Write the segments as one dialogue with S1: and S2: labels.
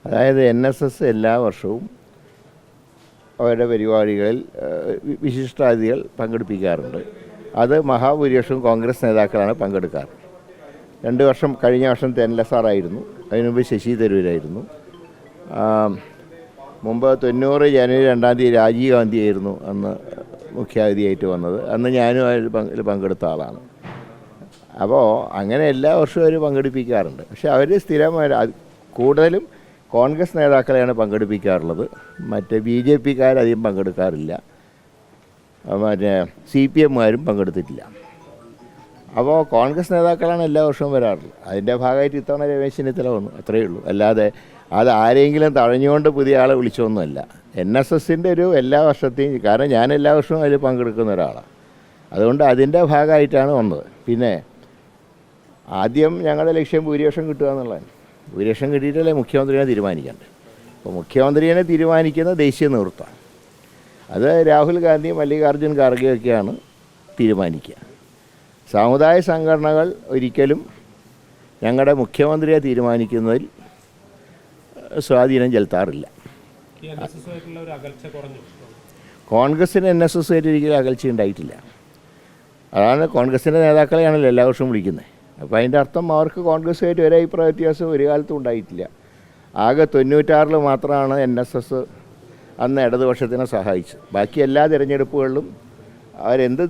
S1: അതായത് NSS എല്ലാ വർഷവും അവരുടെ പരിപാടികളിൽ വിശിഷ്ടാതിഥികൾ പങ്കെടുപ്പിക്കാറുണ്ട്. അത് മഹാഭൂരിപക്ഷവും കോൺഗ്രസ് നേതാക്കളാണ് പങ്കെടുക്കാറ്. 2 വർഷം, കഴിഞ്ഞ വർഷം തെന്നല സാറായിരുന്നു, അതിനുമുമ്പ് ശശി തരൂരായിരുന്നു, മുമ്പ് 90 ജനുവരി 2-ാം തീയതി രാജീവ് ഗാന്ധി ആയിരുന്നു അന്ന് മുഖ്യാതിഥിയായിട്ട് വന്നത്. അന്ന് ഞാനും അതിൽ പങ്കെടുത്ത ആളാണ്. അപ്പോൾ അങ്ങനെ എല്ലാ വർഷവും അവർ പങ്കെടുപ്പിക്കാറുണ്ട്. പക്ഷെ അവർ സ്ഥിരമായി കൂടുതലും കോൺഗ്രസ് നേതാക്കളെയാണ് പങ്കെടുപ്പിക്കാറുള്ളത്. മറ്റേ BJPക്കാരധികം പങ്കെടുക്കാറില്ല, മറ്റേ CPMകാരും പങ്കെടുത്തിട്ടില്ല. അപ്പോൾ കോൺഗ്രസ് നേതാക്കളാണ് എല്ലാ വർഷവും വരാറുള്ളത്. അതിൻ്റെ ഭാഗമായിട്ട് ഇത്തവണ രമേശ് ചെന്നിത്തല വന്നു, അത്രയേ ഉള്ളൂ. അല്ലാതെ അത് ആരെങ്കിലും തഴഞ്ഞുകൊണ്ട് പുതിയ ആളെ വിളിച്ചൊന്നുമല്ല. NSSൻ്റെ ഒരു എല്ലാ വർഷത്തെയും, കാരണം ഞാൻ എല്ലാ വർഷവും അതിൽ പങ്കെടുക്കുന്ന ഒരാളാണ്, അതുകൊണ്ട് അതിൻ്റെ ഭാഗമായിട്ടാണ് വന്നത്. പിന്നെ ആദ്യം ഞങ്ങളുടെ ലക്ഷ്യം ഭൂരിപക്ഷം കിട്ടുക എന്നുള്ളതാണ്. ഭൂരിപക്ഷം കിട്ടിയിട്ടല്ലേ മുഖ്യമന്ത്രിയെ തീരുമാനിക്കേണ്ടത്. അപ്പോൾ മുഖ്യമന്ത്രിയെ തീരുമാനിക്കുന്ന ദേശീയ നേതൃത്വമാണ്. അത് രാഹുൽ ഗാന്ധി, മല്ലികാർജ്ജുൻ ഖാർഗെയൊക്കെയാണ് തീരുമാനിക്കുക. സാമുദായ സംഘടനകൾ ഒരിക്കലും ഞങ്ങളുടെ മുഖ്യമന്ത്രിയെ തീരുമാനിക്കുന്നതിൽ സ്വാധീനം ചെലുത്താറില്ല. കോൺഗ്രസിന് NSSമായിട്ട് ഒരിക്കലും അകൽച്ച ഉണ്ടായിട്ടില്ല. അതാണ് കോൺഗ്രസിൻ്റെ നേതാക്കളെയാണല്ലോ എല്ലാ വർഷവും വിളിക്കുന്നത്. അപ്പോൾ അതിൻ്റെ അർത്ഥം അവർക്ക് കോൺഗ്രസ്സുമായിട്ട് ഒരു അഭിപ്രായ വ്യത്യാസം ഒരു കാലത്തും ഉണ്ടായിട്ടില്ല. ആകെ 96 മാത്രമാണ് NSS അന്ന് ഇടതുപക്ഷത്തിനെ സഹായിച്ചത്. ബാക്കി എല്ലാ തിരഞ്ഞെടുപ്പുകളിലും അവരെന്ത്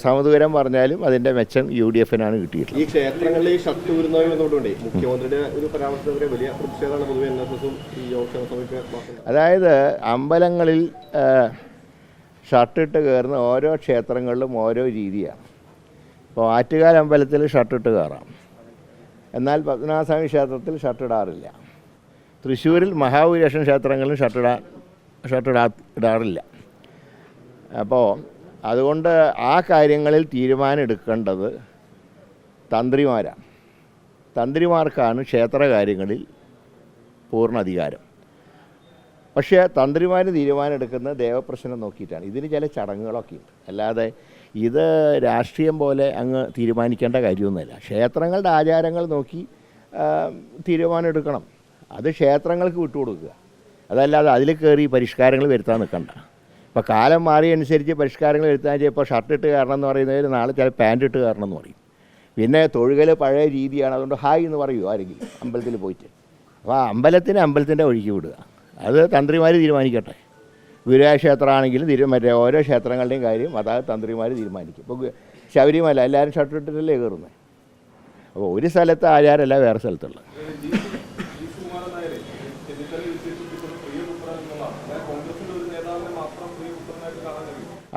S1: സമദൂരം പറഞ്ഞാലും അതിൻ്റെ മെച്ചം UDFനാണ് കിട്ടിയിട്ടുള്ളത്.
S2: ഈ ക്ഷേത്രങ്ങളിൽ ഈ ഷർട്ട് ഊരുന്നതുമായി ബന്ധപ്പെട്ടുകൊണ്ടേ മുഖ്യമന്ത്രിയുടെ ഒരു പരാമർശത്തിനെതിരെ വലിയ പ്രതിഷേധമാണ് പൊതുവെ NSSും ഈ യോഗക്ഷേമ സമിതിയും.
S1: അതായത് അമ്പലങ്ങളിൽ ഷർട്ടിട്ട് കയറുന്ന ഓരോ ക്ഷേത്രങ്ങളിലും ഓരോ രീതിയാണ്. ഇപ്പോൾ ആറ്റുകാൽ അമ്പലത്തിൽ ഷർട്ടിട്ട് കയറാം, എന്നാൽ പത്മനാഭസ്വാമി ക്ഷേത്രത്തിൽ ഷർട്ടിടാറില്ല. തൃശ്ശൂരിൽ മഹാഭൂരിപക്ഷം ക്ഷേത്രങ്ങളിലും ഷർട്ടിടാറില്ല. അപ്പോൾ അതുകൊണ്ട് ആ കാര്യങ്ങളിൽ തീരുമാനം എടുക്കേണ്ടത് തന്ത്രിമാരാണ്. തന്ത്രിമാർക്കാണ് ക്ഷേത്ര കാര്യങ്ങളിൽ പൂർണ്ണ അധികാരം. പക്ഷേ തന്ത്രിമാർ തീരുമാനം എടുക്കുന്നത് ദേവപ്രശ്നം നോക്കിയിട്ടാണ്. ഇതിന് ചില ചടങ്ങുകളൊക്കെ ഉണ്ട്, അല്ലാതെ ഇത് രാഷ്ട്രീയം പോലെ അങ്ങ് തീരുമാനിക്കേണ്ട കാര്യമൊന്നുമില്ല. ക്ഷേത്രങ്ങളുടെ ആചാരങ്ങൾ നോക്കി തീരുമാനം എടുക്കണം. അത് ക്ഷേത്രങ്ങൾക്ക് വിട്ടുകൊടുക്കുക, അതല്ലാതെ അതിൽ കയറി പരിഷ്കാരങ്ങൾ വരുത്താൻ നിൽക്കണ്ട. ഇപ്പോൾ കാലം മാറിയനുസരിച്ച് പരിഷ്കാരങ്ങൾ വരുത്താൻ ഇപ്പോൾ ഷർട്ടിട്ട് കയറണം എന്ന് പറയുന്നതിൽ നാളെ ചില പാൻറ്റ് ഇട്ട് കയറണം എന്ന് പറയും. പിന്നെ തൊഴുകൽ പഴയ രീതിയാണ്, അതുകൊണ്ട് ഹായ് എന്ന് പറയുമോ ആരെങ്കിലും അമ്പലത്തിൽ പോയിട്ട്? അപ്പോൾ അമ്പലത്തിൻ്റെ വഴിക്ക് വിടുക, അത് തന്ത്രിമാർ തീരുമാനിക്കട്ടെ. ഗുരുവായൂർ ക്ഷേത്രമാണെങ്കിലും മറ്റേ ഓരോ ക്ഷേത്രങ്ങളുടെയും കാര്യം അതായത് തന്ത്രിമാർ തീരുമാനിക്കും. ഇപ്പോൾ ശബരിമല എല്ലാവരും ഷർട്ടിട്ടിട്ടല്ലേ കയറുന്നത്. അപ്പോൾ ഒരു സ്ഥലത്തെ ആചാരമല്ല വേറെ സ്ഥലത്തുള്ളത്.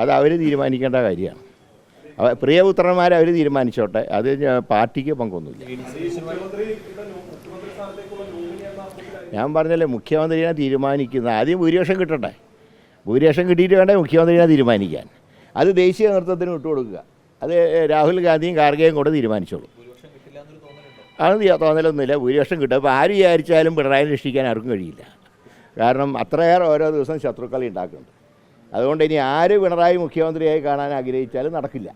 S1: അത് അവർ തീരുമാനിക്കേണ്ട കാര്യമാണ്. പ്രിയപുത്രന്മാരെ അവർ തീരുമാനിച്ചോട്ടെ, അത് പാർട്ടിക്ക് പങ്കൊന്നുമില്ല. ഞാൻ പറഞ്ഞല്ലേ, മുഖ്യമന്ത്രിയെ തീരുമാനിക്കുന്ന ആദ്യം ഭൂരിപക്ഷം കിട്ടട്ടെ. ഭൂരിപക്ഷം കിട്ടിയിട്ട് വേണ്ടേ മുഖ്യമന്ത്രിയെ തീരുമാനിക്കാൻ. അത് ദേശീയ നേതൃത്വത്തിന് വിട്ടുകൊടുക്കുക. അത് രാഹുൽ ഗാന്ധിയും ഖാർഗെയും കൂടെ തീരുമാനിച്ചോളൂ. അത് തോന്നലൊന്നുമില്ല. ഭൂരിപക്ഷം കിട്ടും. അപ്പോൾ ആര് വിചാരിച്ചാലും പിണറായി രക്ഷിക്കാൻ ആർക്കും കഴിയില്ല. കാരണം അത്രയേറെ ഓരോ ദിവസം ശത്രുക്കളെ ഉണ്ടാക്കുന്നുണ്ട്. അതുകൊണ്ട് ഇനി ആര് പിണറായി മുഖ്യമന്ത്രിയായി കാണാൻ ആഗ്രഹിച്ചാലും നടക്കില്ല.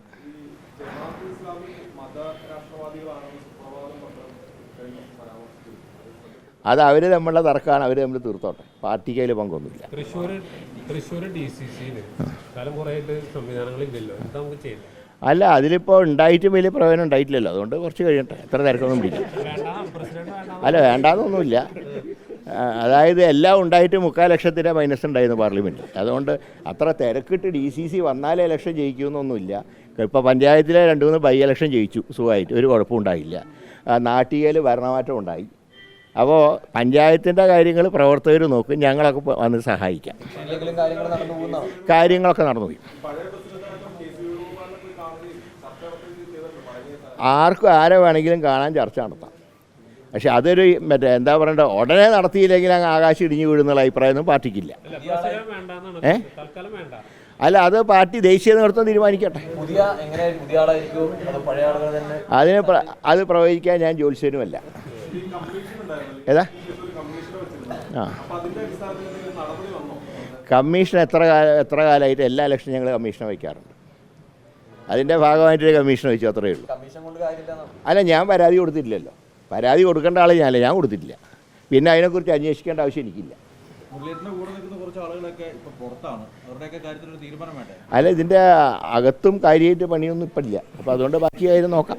S1: അത് അവർ തമ്മിലുള്ള തർക്കമാണ്, അവർ തമ്മിൽ തീർത്തോട്ടെ. പാർട്ടിക്ക് അതിൽ പങ്കൊന്നുമില്ല. അല്ല, അതിലിപ്പോൾ ഉണ്ടായിട്ടും വലിയ പ്രയോജനം ഉണ്ടായിട്ടില്ലല്ലോ. അതുകൊണ്ട് കുറച്ച് കഴിയട്ടെ, എത്ര തിരക്കൊന്നും പിടിക്കും. അല്ല, വേണ്ടാന്നൊന്നുമില്ല. അതായത് എല്ലാം ഉണ്ടായിട്ട് 3/4 ലക്ഷത്തിൻ്റെ മൈനസ് ഉണ്ടായിരുന്നു പാർലമെൻറ്റിൽ. അതുകൊണ്ട് അത്ര തിരക്കിട്ട് DCC വന്നാലേ ഇലക്ഷൻ ജയിക്കുമെന്നൊന്നുമില്ല. ഇപ്പോൾ പഞ്ചായത്തിലെ 2-3 ബൈ ഇലക്ഷൻ ജയിച്ചു സുഖമായിട്ട്, ഒരു കുഴപ്പമുണ്ടായില്ല. നാട്ടികയിൽ ഭരണമാറ്റം ഉണ്ടായി. അപ്പോൾ പഞ്ചായത്തിൻ്റെ കാര്യങ്ങൾ പ്രവർത്തകർ നോക്കും, ഞങ്ങളൊക്കെ വന്ന് സഹായിക്കാം. കാര്യങ്ങളൊക്കെ നടന്നുപോയി. ആർക്കും ആരെ വേണമെങ്കിലും കാണാൻ ചർച്ച നടത്താം. പക്ഷെ അതൊരു എന്താ പറയണ്ട, ഉടനെ നടത്തിയില്ലെങ്കിൽ അങ്ങ് ആകാശം ഇടിഞ്ഞു വീഴുന്നുള്ള അഭിപ്രായമൊന്നും പാർട്ടിക്കില്ല. അല്ല, അത് പാർട്ടി ദേശീയ നേതൃത്വം തീരുമാനിക്കട്ടെ. അത് പ്രവചിക്കാൻ ഞാൻ ജ്യോത്സ്യനുമല്ല. ഏതാ കമ്മീഷൻ എത്ര കാലമായിട്ട് എല്ലാ ഇലക്ഷനും ഞങ്ങൾ കമ്മീഷനെ വയ്ക്കാറുണ്ട്. അതിൻ്റെ ഭാഗമായിട്ടൊരു കമ്മീഷൻ വെച്ചു, അത്രയേ ഉള്ളൂ. അല്ല, ഞാൻ പരാതി കൊടുത്തിട്ടില്ലല്ലോ. പരാതി കൊടുക്കേണ്ട ആൾ ഞാനല്ല, ഞാൻ കൊടുത്തിട്ടില്ല. പിന്നെ അതിനെക്കുറിച്ച് അന്വേഷിക്കേണ്ട ആവശ്യം എനിക്കില്ല.
S3: മുരളീധരന്റെ കൂടെ നിൽക്കുന്ന കുറച്ച് ആളുകളൊക്കെ ഇപ്പൊ പുറത്താണ്. അവരുടെയൊക്കെ കാര്യത്തിൽ ഒരു തീരുമാനം വേണ്ടേ?
S1: അല്ല, ഇതിൻ്റെ അകത്തും കാര്യമായിട്ട് പണിയൊന്നും ഇപ്പം ഇല്ല. അപ്പോൾ അതുകൊണ്ട് ബാക്കി കാര്യം നോക്കാം.